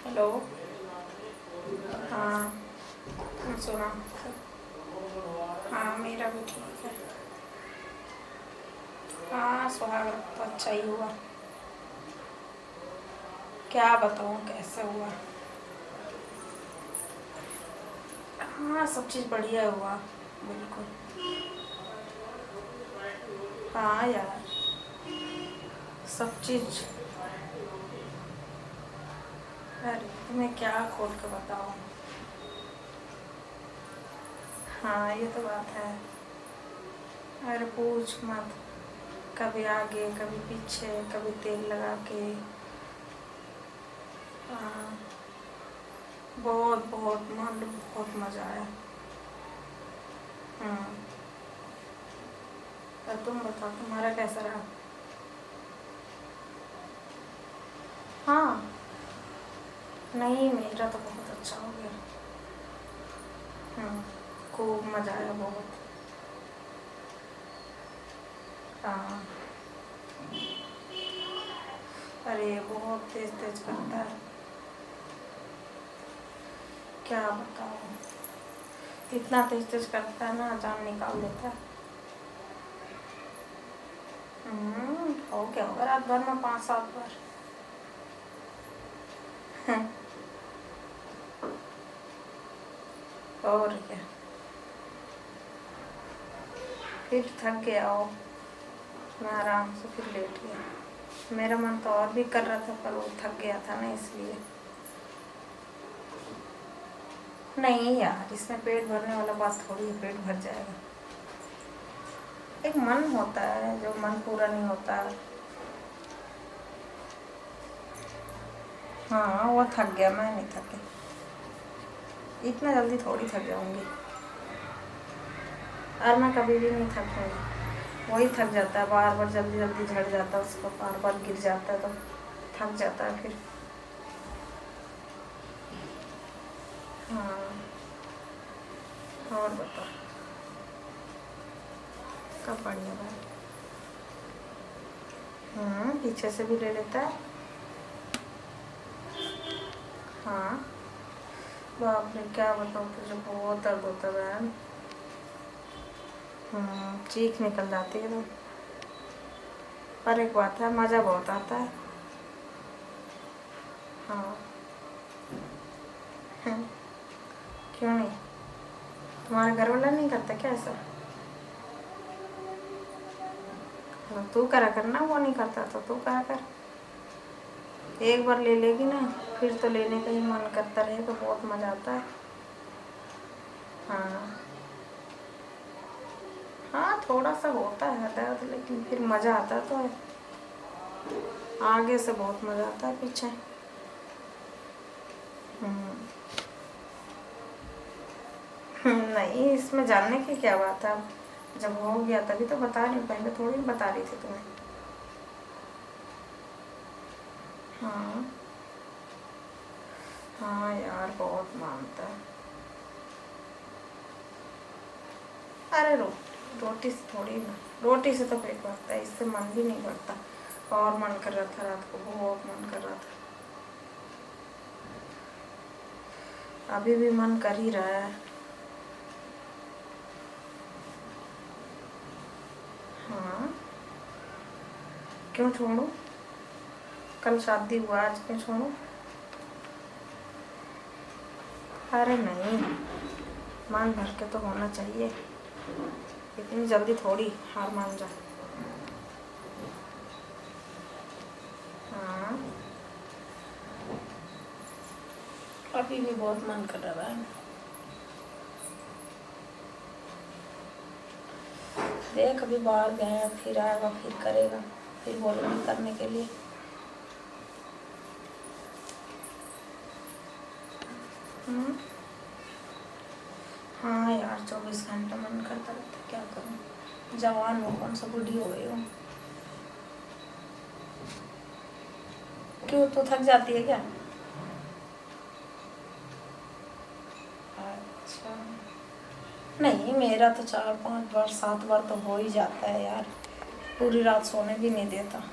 Hello. हाँ सुना। हाँ मेरा भी ठीक है। हाँ सुहाग तो अच्छा ही हुआ। क्या बताऊँ कैसे हुआ। हाँ सब चीज़ बढ़िया हुआ बिल्कुल। हाँ यार सब चीज़। अरे तुम्हें क्या खोल के बताऊँ। हाँ ये तो बात है। अरे पूछ मत। कभी आगे कभी पीछे कभी तेल लगा के। हाँ बहुत बहुत बहुत मज़ा आया। और तुम बताओ तुम्हारा कैसा रहा। हाँ नहीं मेरा तो बहुत अच्छा हो गया। खूब मज़ा आया बहुत। हाँ अरे बहुत तेज तेज करता है। क्या बताऊँ। इतना तेज तेज करता है ना जान निकाल देता है। हो क्या होगा रात भर में 5-7 बार। और क्या। फिर थक गया हो। मैं आराम से फिर लेट गया। मेरा मन तो और भी कर रहा था पर वो थक गया था ना इसलिए। नहीं यार इसमें पेट भरने वाला बात थोड़ी है। पेट भर जाएगा। एक मन होता है जो मन पूरा नहीं होता। हाँ वो थक गया मैं नहीं थकी। इतना जल्दी थोड़ी थक जाऊंगी। और मैं कभी भी नहीं थकूंगी। वही थक जाता है बार बार जल्दी जल्दी झड़ जाता है उसको बार बार गिर जाता है तो थक जाता है फिर। हाँ और बताओ। कब बढ़िया बात। पीछे से भी ले लेता है। हाँ बाप रे क्या बताऊँ तुझे बहुत दर्द होता है बहन। चीख निकल जाती है तो। पर एक बात है मज़ा बहुत आता है। हाँ क्यों नहीं। तुम्हारा घर वाला नहीं करता क्या ऐसा। तो तू करा कर ना वो नहीं करता तो तू करा कर। एक बार ले लेगी ना फिर तो लेने का ही मन करता रहे तो बहुत मज़ा आता है। हाँ हाँ थोड़ा सा होता है दर्द लेकिन फिर मज़ा आता तो है। आगे से बहुत मज़ा आता है पीछे। नहीं इसमें जानने की क्या बात है। जब हो गया तभी तो बता रही हूँ पहले थोड़ी बता रही थी तुम्हें। हाँ हाँ यार बहुत मानता है। अरे रोटी से थोड़ी ना। रोटी से तो पेट भरता है इससे मन भी नहीं भरता। और मन कर रहा था रात को बहुत मन कर रहा था। अभी भी मन कर ही रहा है। हाँ क्यों छोड़ूं। कल शादी हुआ आज क्यों छोड़ूं। अरे नहीं मन भर के तो होना चाहिए। इतनी जल्दी थोड़ी हार मान जा। हाँ अभी भी बहुत मन कर रहा है। देख अभी बाहर गए फिर आएगा फिर करेगा फिर बोलेंगे करने के लिए। हाँ यार 24 घंटे मन करता रहता क्या करूँ। जवान हो कौन सा बूढ़ी हो गई हूँ। क्यों तू थक जाती है क्या। अच्छा नहीं मेरा तो 4-5 बार 7 बार तो हो ही जाता है यार। पूरी रात सोने भी नहीं देता।